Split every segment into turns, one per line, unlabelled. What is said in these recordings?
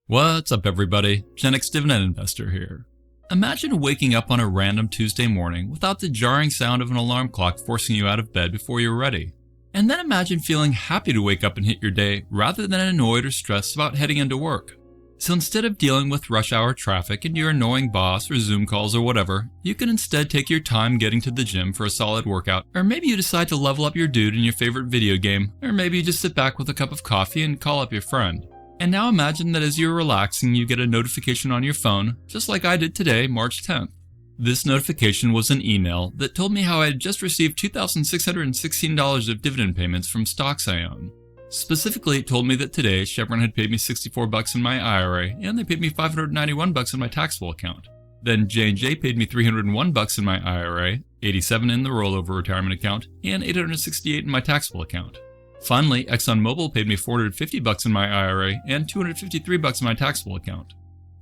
What's up, everybody? Gen X Dividend Investor here. Imagine waking up on a random Tuesday morning without the jarring sound of an alarm clock forcing you out of bed before you're ready. And then imagine feeling happy to wake up and hit your day rather than annoyed or stressed about heading into work. So instead of dealing with rush hour traffic and your annoying boss or Zoom calls or whatever, you can instead take your time getting to the gym for a solid workout, or maybe you decide to level up your dude in your favorite video game, or maybe you just sit back with a cup of coffee and call up your friend. And now imagine that as you're relaxing, you get a notification on your phone, just like I did today, March 10th. This notification was an email that told me how I had just received $2,616 of dividend payments from stocks I own. Specifically, it told me that today Chevron had paid me $64 in my IRA, and they paid me $591 in my taxable account. Then J&J paid me $301 in my IRA, $87 in the rollover retirement account, and $868 in my taxable account. Finally, ExxonMobil paid me $450 in my IRA and $253 in my taxable account.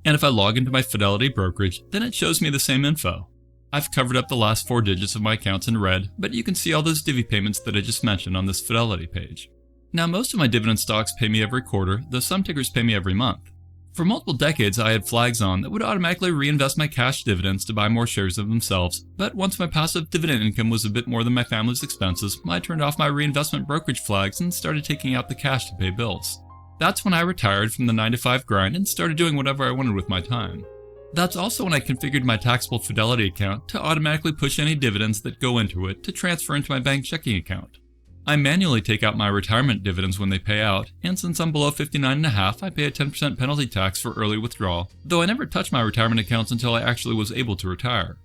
And if I log into my Fidelity brokerage, then it shows me the same info. I've covered up the last 4 digits of my accounts in red, but you can see all those Divvy payments that I just mentioned on this Fidelity page. Now, most of my dividend stocks pay me every quarter, though some tickers pay me every month. For multiple decades, I had flags on that would automatically reinvest my cash dividends to buy more shares of themselves, but once my passive dividend income was a bit more than my family's expenses, I turned off my reinvestment brokerage flags and started taking out the cash to pay bills. That's when I retired from the 9-to-5 grind and started doing whatever I wanted with my time. That's also when I configured my taxable Fidelity account to automatically push any dividends that go into it to transfer into my bank checking account. I manually take out my retirement dividends when they pay out, and since I'm below 59.5, I pay a 10% penalty tax for early withdrawal, though I never touch my retirement accounts until I actually was able to retire.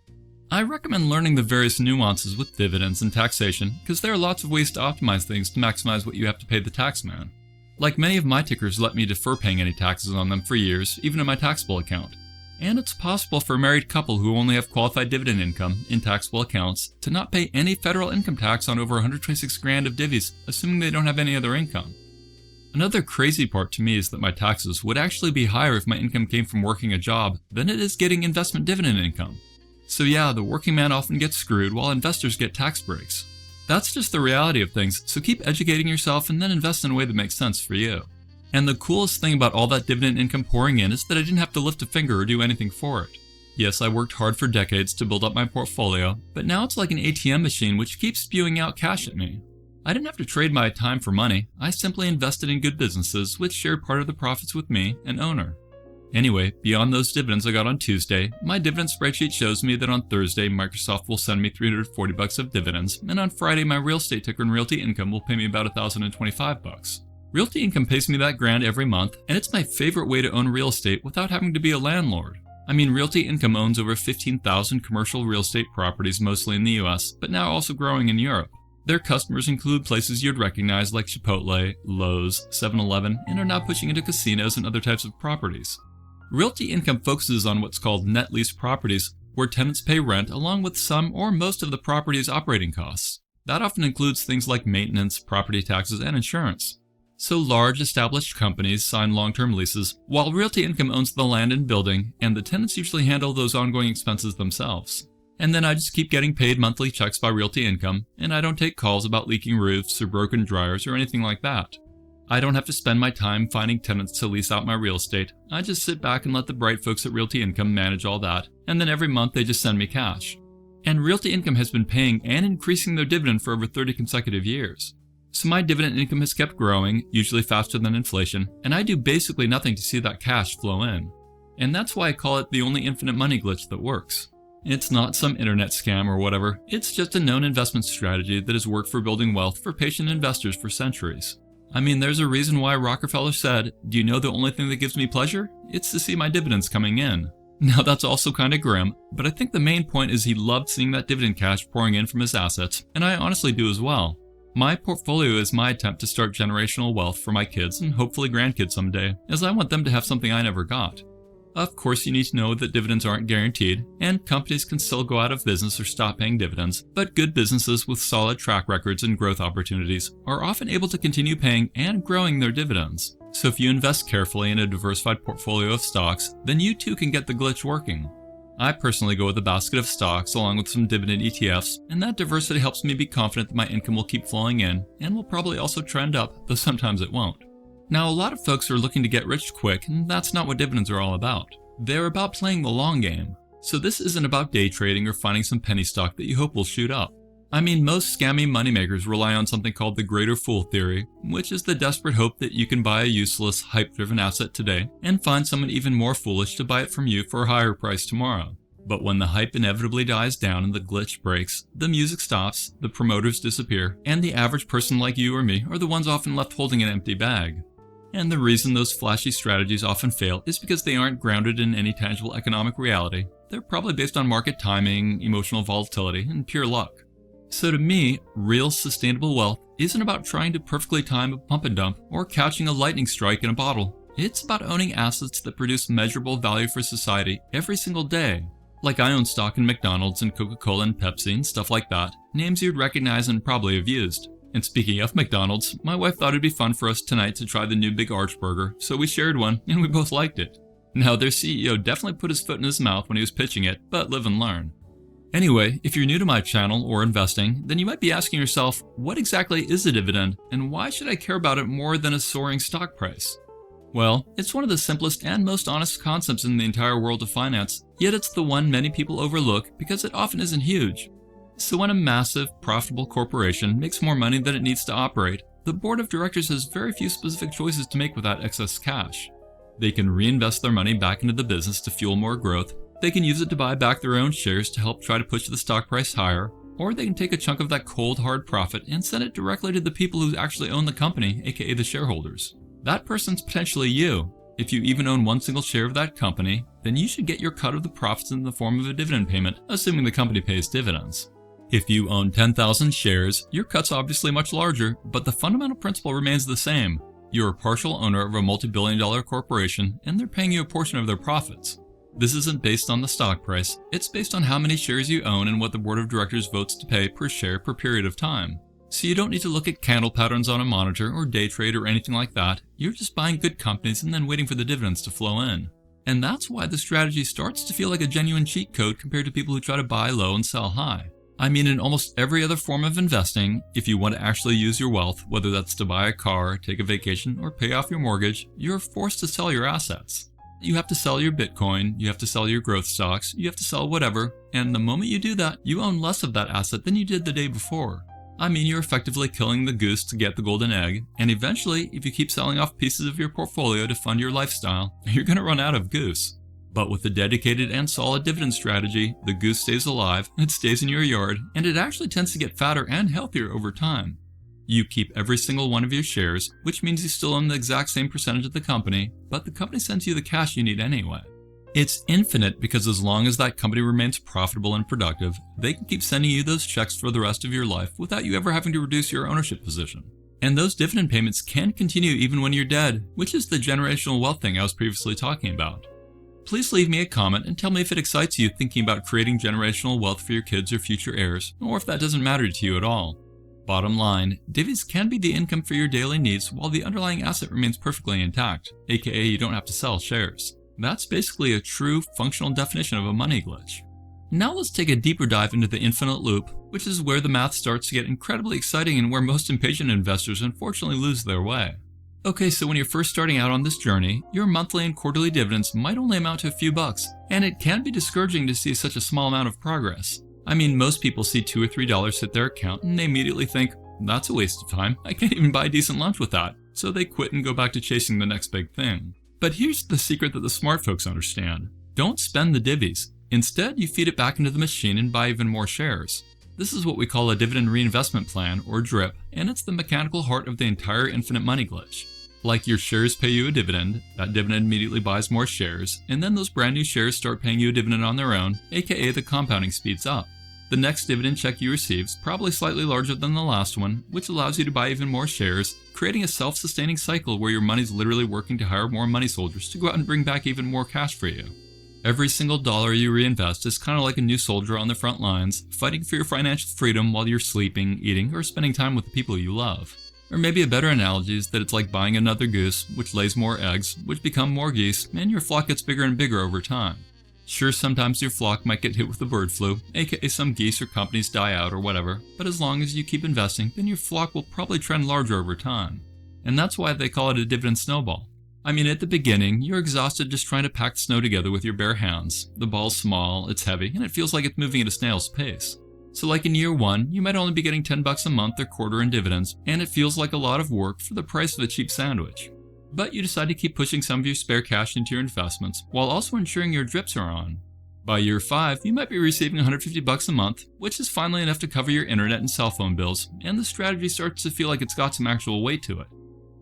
I recommend learning the various nuances with dividends and taxation, because there are lots of ways to optimize things to maximize what you have to pay the tax man. Like many of my tickers let me defer paying any taxes on them for years, even in my taxable account. And it's possible for a married couple who only have qualified dividend income in taxable accounts to not pay any federal income tax on over $126,000 of divvies, assuming they don't have any other income. Another crazy part to me is that my taxes would actually be higher if my income came from working a job than it is getting investment dividend income. So yeah, the working man often gets screwed while investors get tax breaks. That's just the reality of things, so keep educating yourself and then invest in a way that makes sense for you. And the coolest thing about all that dividend income pouring in is that I didn't have to lift a finger or do anything for it. Yes, I worked hard for decades to build up my portfolio, but now it's like an ATM machine which keeps spewing out cash at me. I didn't have to trade my time for money, I simply invested in good businesses which shared part of the profits with me, an owner. Anyway, beyond those dividends I got on Tuesday, my dividend spreadsheet shows me that on Thursday Microsoft will send me $340 of dividends, and on Friday my real estate ticker in Realty Income will pay me about $1,025. Realty Income pays me that grand every month, and it's my favorite way to own real estate without having to be a landlord. I mean, Realty Income owns over 15,000 commercial real estate properties, mostly in the US, but now also growing in Europe. Their customers include places you'd recognize like Chipotle, Lowe's, 7-Eleven, and are now pushing into casinos and other types of properties. Realty Income focuses on what's called net lease properties, where tenants pay rent along with some or most of the property's operating costs. That often includes things like maintenance, property taxes, and insurance. So large established companies sign long-term leases, while Realty Income owns the land and building, and the tenants usually handle those ongoing expenses themselves. And then I just keep getting paid monthly checks by Realty Income, and I don't take calls about leaking roofs or broken dryers or anything like that. I don't have to spend my time finding tenants to lease out my real estate. I just sit back and let the bright folks at Realty Income manage all that, and then every month they just send me cash. And Realty Income has been paying and increasing their dividend for over 30 consecutive years. So my dividend income has kept growing, usually faster than inflation, and I do basically nothing to see that cash flow in. And that's why I call it the only infinite money glitch that works. It's not some internet scam or whatever, it's just a known investment strategy that has worked for building wealth for patient investors for centuries. I mean, there's a reason why Rockefeller said, "Do you know the only thing that gives me pleasure? It's to see my dividends coming in." Now that's also kind of grim, but I think the main point is he loved seeing that dividend cash pouring in from his assets, and I honestly do as well. My portfolio is my attempt to start generational wealth for my kids and hopefully grandkids someday, as I want them to have something I never got. Of course, you need to know that dividends aren't guaranteed, and companies can still go out of business or stop paying dividends, but good businesses with solid track records and growth opportunities are often able to continue paying and growing their dividends. So if you invest carefully in a diversified portfolio of stocks, then you too can get the glitch working. I personally go with a basket of stocks along with some dividend ETFs, and that diversity helps me be confident that my income will keep flowing in and will probably also trend up, though sometimes it won't. Now, a lot of folks are looking to get rich quick, and that's not what dividends are all about. They're about playing the long game. So this isn't about day trading or finding some penny stock that you hope will shoot up. I mean, most scammy moneymakers rely on something called the greater fool theory, which is the desperate hope that you can buy a useless, hype-driven asset today and find someone even more foolish to buy it from you for a higher price tomorrow. But when the hype inevitably dies down and the glitch breaks, the music stops, the promoters disappear, and the average person like you or me are the ones often left holding an empty bag. And the reason those flashy strategies often fail is because they aren't grounded in any tangible economic reality. They're probably based on market timing, emotional volatility, and pure luck. So to me, real sustainable wealth isn't about trying to perfectly time a pump and dump or catching a lightning strike in a bottle. It's about owning assets that produce measurable value for society every single day. Like I own stock in McDonald's and Coca-Cola and Pepsi and stuff like that, names you'd recognize and probably have used. And speaking of McDonald's, my wife thought it'd be fun for us tonight to try the new Big Arch Burger, so we shared one and we both liked it. Now, their CEO definitely put his foot in his mouth when he was pitching it, but live and learn. Anyway, if you're new to my channel or investing, then you might be asking yourself, what exactly is a dividend and why should I care about it more than a soaring stock price? Well, it's one of the simplest and most honest concepts in the entire world of finance, yet it's the one many people overlook because it often isn't huge. So when a massive, profitable corporation makes more money than it needs to operate, the board of directors has very few specific choices to make with that excess cash. They can reinvest their money back into the business to fuel more growth, they can use it to buy back their own shares to help try to push the stock price higher, or they can take a chunk of that cold hard profit and send it directly to the people who actually own the company, aka the shareholders. That person's potentially you. If you even own one single share of that company, then you should get your cut of the profits in the form of a dividend payment, assuming the company pays dividends. If you own 10,000 shares, your cut's obviously much larger, but the fundamental principle remains the same. You're a partial owner of a multi-billion-dollar corporation, and they're paying you a portion of their profits. This isn't based on the stock price, it's based on how many shares you own and what the board of directors votes to pay per share per period of time. So you don't need to look at candle patterns on a monitor or day trade or anything like that, you're just buying good companies and then waiting for the dividends to flow in. And that's why the strategy starts to feel like a genuine cheat code compared to people who try to buy low and sell high. I mean, in almost every other form of investing, if you want to actually use your wealth, whether that's to buy a car, take a vacation, or pay off your mortgage, you're forced to sell your assets. You have to sell your Bitcoin, you have to sell your growth stocks, you have to sell whatever, and the moment you do that, you own less of that asset than you did the day before. I mean, you're effectively killing the goose to get the golden egg, and eventually, if you keep selling off pieces of your portfolio to fund your lifestyle, you're going to run out of goose. But with a dedicated and solid dividend strategy, the goose stays alive, it stays in your yard, and it actually tends to get fatter and healthier over time. You keep every single one of your shares, which means you still own the exact same percentage of the company, but the company sends you the cash you need anyway. It's infinite because as long as that company remains profitable and productive, they can keep sending you those checks for the rest of your life without you ever having to reduce your ownership position. And those dividend payments can continue even when you're dead, which is the generational wealth thing I was previously talking about. Please leave me a comment and tell me if it excites you thinking about creating generational wealth for your kids or future heirs, or if that doesn't matter to you at all. Bottom line, divvies can be the income for your daily needs while the underlying asset remains perfectly intact, aka you don't have to sell shares. That's basically a true functional definition of a money glitch. Now let's take a deeper dive into the infinite loop, which is where the math starts to get incredibly exciting and where most impatient investors unfortunately lose their way. Okay, so when you're first starting out on this journey, your monthly and quarterly dividends might only amount to a few bucks, and it can be discouraging to see such a small amount of progress. I mean, most people see $2 or $3 hit their account and they immediately think, that's a waste of time, I can't even buy a decent lunch with that, so they quit and go back to chasing the next big thing. But here's the secret that the smart folks understand. Don't spend the divvies. Instead, you feed it back into the machine and buy even more shares. This is what we call a dividend reinvestment plan, or DRIP, and it's the mechanical heart of the entire infinite money glitch. Like your shares pay you a dividend, that dividend immediately buys more shares, and then those brand new shares start paying you a dividend on their own, aka the compounding speeds up. The next dividend check you receive is probably slightly larger than the last one, which allows you to buy even more shares, creating a self-sustaining cycle where your money's literally working to hire more money soldiers to go out and bring back even more cash for you. Every single dollar you reinvest is kind of like a new soldier on the front lines, fighting for your financial freedom while you're sleeping, eating, or spending time with the people you love. Or maybe a better analogy is that it's like buying another goose, which lays more eggs, which become more geese, and your flock gets bigger and bigger over time. Sure, sometimes your flock might get hit with the bird flu, aka some geese or companies die out or whatever, but as long as you keep investing, then your flock will probably trend larger over time. and that's why they call it a dividend snowball. I mean, at the beginning, you're exhausted just trying to pack the snow together with your bare hands. The ball's small, it's heavy, and it feels like it's moving at a snail's pace. So like in year 1, you might only be getting $10 a month or quarter in dividends, and it feels like a lot of work for the price of a cheap sandwich. But you decide to keep pushing some of your spare cash into your investments, while also ensuring your drips are on. By year 5, you might be receiving $150 a month, which is finally enough to cover your internet and cell phone bills, and the strategy starts to feel like it's got some actual weight to it.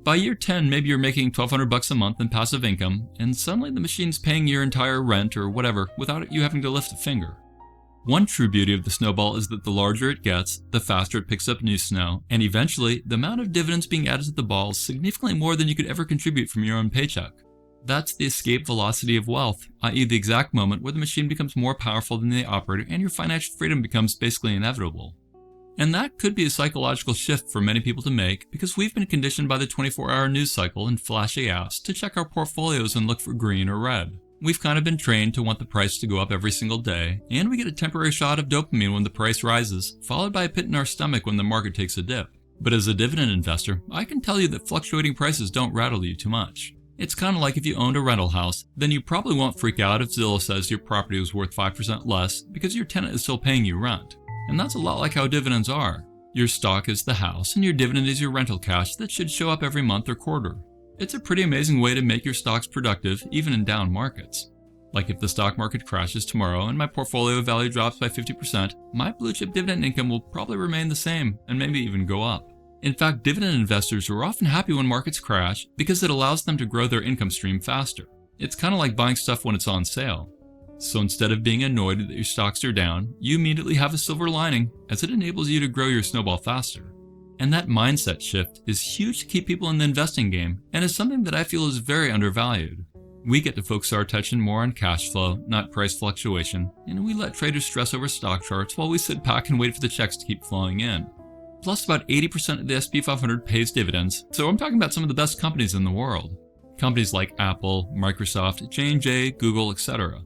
By year 10, maybe you're making $1,200 a month in passive income, and suddenly the machine's paying your entire rent or whatever without you having to lift a finger. One true beauty of the snowball is that the larger it gets, the faster it picks up new snow, and eventually, the amount of dividends being added to the ball is significantly more than you could ever contribute from your own paycheck. That's the escape velocity of wealth, i.e. the exact moment where the machine becomes more powerful than the operator and your financial freedom becomes basically inevitable. And that could be a psychological shift for many people to make because we've been conditioned by the 24-hour news cycle and flashy apps to check our portfolios and look for green or red. We've kind of been trained to want the price to go up every single day, and we get a temporary shot of dopamine when the price rises, followed by a pit in our stomach when the market takes a dip. But as a dividend investor, I can tell you that fluctuating prices don't rattle you too much. It's kind of like if you owned a rental house, then you probably won't freak out if Zillow says your property was worth 5% less because your tenant is still paying you rent. And that's a lot like how dividends are. Your stock is the house, and your dividend is your rental cash that should show up every month or quarter. It's a pretty amazing way to make your stocks productive, even in down markets. Like if the stock market crashes tomorrow and my portfolio value drops by 50%, my blue chip dividend income will probably remain the same and maybe even go up. In fact, dividend investors are often happy when markets crash because it allows them to grow their income stream faster. It's kind of like buying stuff when it's on sale. So instead of being annoyed that your stocks are down, you immediately have a silver lining as it enables you to grow your snowball faster. And that mindset shift is huge to keep people in the investing game and is something that I feel is very undervalued. We get to focus our attention more on cash flow, not price fluctuation, and we let traders stress over stock charts while we sit back and wait for the checks to keep flowing in. Plus, about 80% of the S&P 500 pays dividends, so I'm talking about some of the best companies in the world. Companies like Apple, Microsoft, J&J, Google, etc.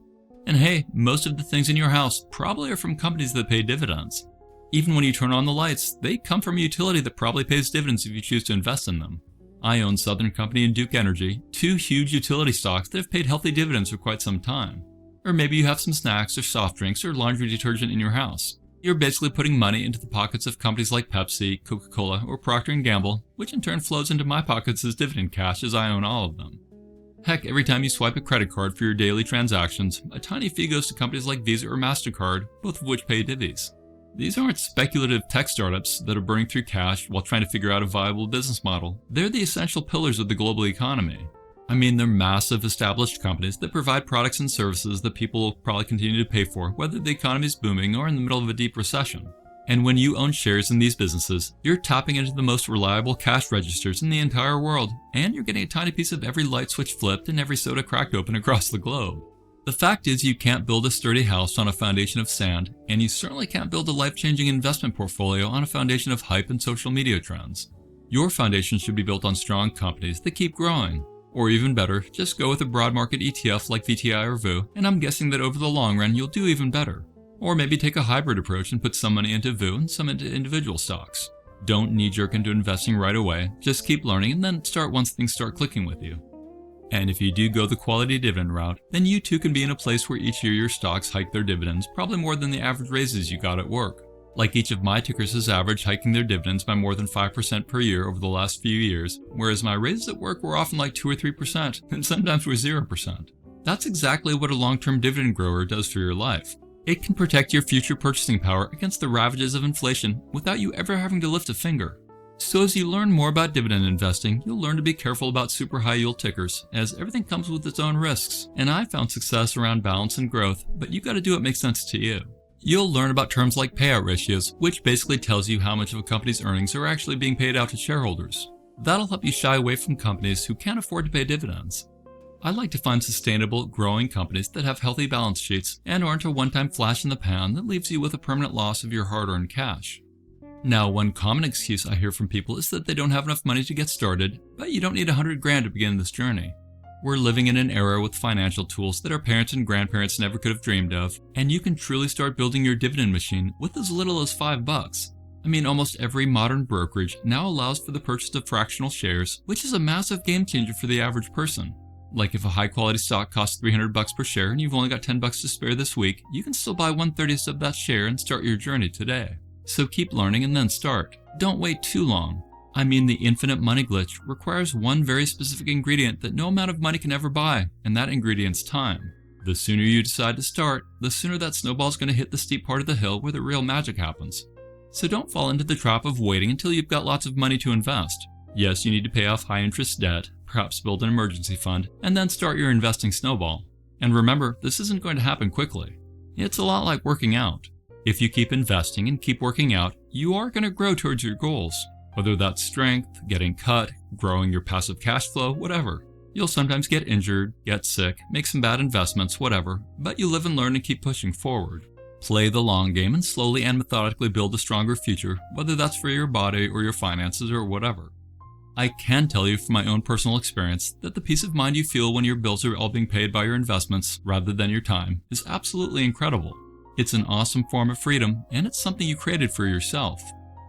And hey, most of the things in your house probably are from companies that pay dividends. Even when you turn on the lights, they come from a utility that probably pays dividends if you choose to invest in them. I own Southern Company and Duke Energy, two huge utility stocks that have paid healthy dividends for quite some time. Or maybe you have some snacks or soft drinks or laundry detergent in your house. You're basically putting money into the pockets of companies like Pepsi, Coca-Cola, or Procter & Gamble, which in turn flows into my pockets as dividend cash as I own all of them. Heck, every time you swipe a credit card for your daily transactions, a tiny fee goes to companies like Visa or MasterCard, both of which pay divvies. These aren't speculative tech startups that are burning through cash while trying to figure out a viable business model. They're the essential pillars of the global economy. I mean, they're massive established companies that provide products and services that people will probably continue to pay for, whether the economy is booming or in the middle of a deep recession. And when you own shares in these businesses, you're tapping into the most reliable cash registers in the entire world, and you're getting a tiny piece of every light switch flipped and every soda cracked open across the globe. The fact is, you can't build a sturdy house on a foundation of sand, and you certainly can't build a life-changing investment portfolio on a foundation of hype and social media trends. Your foundation should be built on strong companies that keep growing. Or even better, just go with a broad market ETF like VTI or VU, and I'm guessing that over the long run you'll do even better. Or maybe take a hybrid approach and put some money into VU and some into individual stocks. Don't knee-jerk into investing right away, just keep learning and then start once things start clicking with you. And if you do go the quality dividend route, then you too can be in a place where each year your stocks hike their dividends probably more than the average raises you got at work. Like each of my tickers has averaged hiking their dividends by more than 5% per year over the last few years, whereas my raises at work were often like 2 or 3%, and sometimes were 0%. That's exactly what a long-term dividend grower does for your life. It can protect your future purchasing power against the ravages of inflation without you ever having to lift a finger. So as you learn more about dividend investing, you'll learn to be careful about super high yield tickers, as everything comes with its own risks, and I found success around balance and growth, but you've got to do what makes sense to you. You'll learn about terms like payout ratios, which basically tells you how much of a company's earnings are actually being paid out to shareholders. That'll help you shy away from companies who can't afford to pay dividends. I like to find sustainable, growing companies that have healthy balance sheets and aren't a one-time flash in the pan that leaves you with a permanent loss of your hard-earned cash. Now, one common excuse I hear from people is that they don't have enough money to get started, but you don't need $100,000 to begin this journey. We're living in an era with financial tools that our parents and grandparents never could have dreamed of, and you can truly start building your dividend machine with as little as $5. I mean, almost every modern brokerage now allows for the purchase of fractional shares, which is a massive game changer for the average person. Like if a high quality stock costs $300 per share and you've only got $10 to spare this week, you can still buy 1/30 of that share and start your journey today. So keep learning and then start. Don't wait too long. I mean, the infinite money glitch requires one very specific ingredient that no amount of money can ever buy, and that ingredient's time. The sooner you decide to start, the sooner that snowball's going to hit the steep part of the hill where the real magic happens. So don't fall into the trap of waiting until you've got lots of money to invest. Yes, you need to pay off high interest debt, perhaps build an emergency fund, and then start your investing snowball. And remember, this isn't going to happen quickly. It's a lot like working out. If you keep investing and keep working out, you are going to grow towards your goals. Whether that's strength, getting cut, growing your passive cash flow, whatever. You'll sometimes get injured, get sick, make some bad investments, whatever, but you live and learn and keep pushing forward. Play the long game and slowly and methodically build a stronger future, whether that's for your body or your finances or whatever. I can tell you from my own personal experience that the peace of mind you feel when your bills are all being paid by your investments rather than your time is absolutely incredible. It's an awesome form of freedom, and it's something you created for yourself.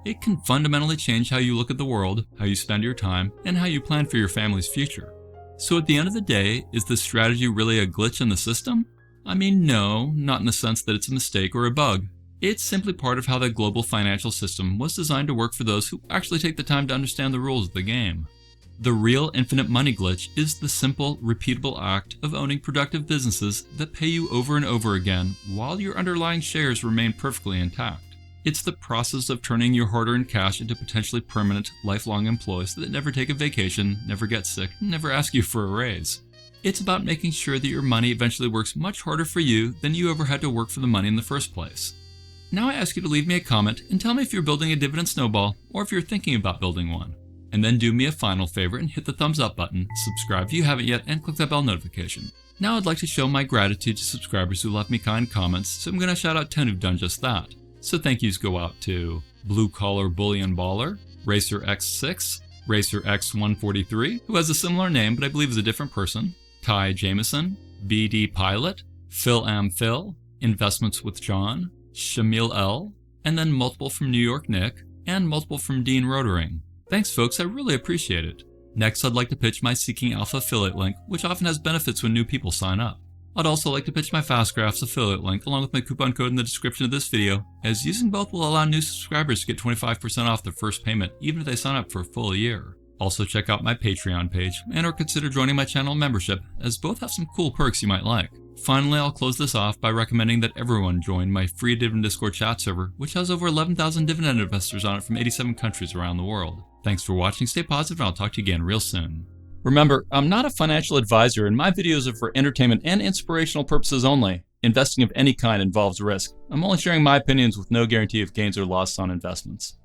It can fundamentally change how you look at the world, how you spend your time, and how you plan for your family's future. So at the end of the day, is this strategy really a glitch in the system? I mean, no, not in the sense that it's a mistake or a bug. It's simply part of how the global financial system was designed to work for those who actually take the time to understand the rules of the game. The real infinite money glitch is the simple, repeatable act of owning productive businesses that pay you over and over again while your underlying shares remain perfectly intact. It's the process of turning your hard-earned cash into potentially permanent, lifelong employees that never take a vacation, never get sick, and never ask you for a raise. It's about making sure that your money eventually works much harder for you than you ever had to work for the money in the first place. Now I ask you to leave me a comment and tell me if you're building a dividend snowball or if you're thinking about building one. And then do me a final favor and hit the thumbs up button, subscribe if you haven't yet, and click that bell notification. Now I'd like to show my gratitude to subscribers who left me kind comments, so I'm going to shout out 10 who've done just that. So thank yous go out to Blue Collar Bullion Baller, Racer X6, Racer X143, who has a similar name but I believe is a different person, Ty Jameson, BD Pilot, Phil Am Phil, Investments with John, Shamil L, and then multiple from New York Nick, and multiple from Dean Rotering. Thanks folks, I really appreciate it. Next I'd like to pitch my Seeking Alpha affiliate link, which often has benefits when new people sign up. I'd also like to pitch my Fast Graphs affiliate link along with my coupon code in the description of this video, as using both will allow new subscribers to get 25% off their first payment even if they sign up for a full year. Also check out my Patreon page and or consider joining my channel membership, as both have some cool perks you might like. Finally, I'll close this off by recommending that everyone join my free Dividend Discord chat server, which has over 11,000 dividend investors on it from 87 countries around the world. Thanks for watching, stay positive, and I'll talk to you again real soon. Remember, I'm not a financial advisor and my videos are for entertainment and inspirational purposes only. Investing of any kind involves risk. I'm only sharing my opinions with no guarantee of gains or losses on investments.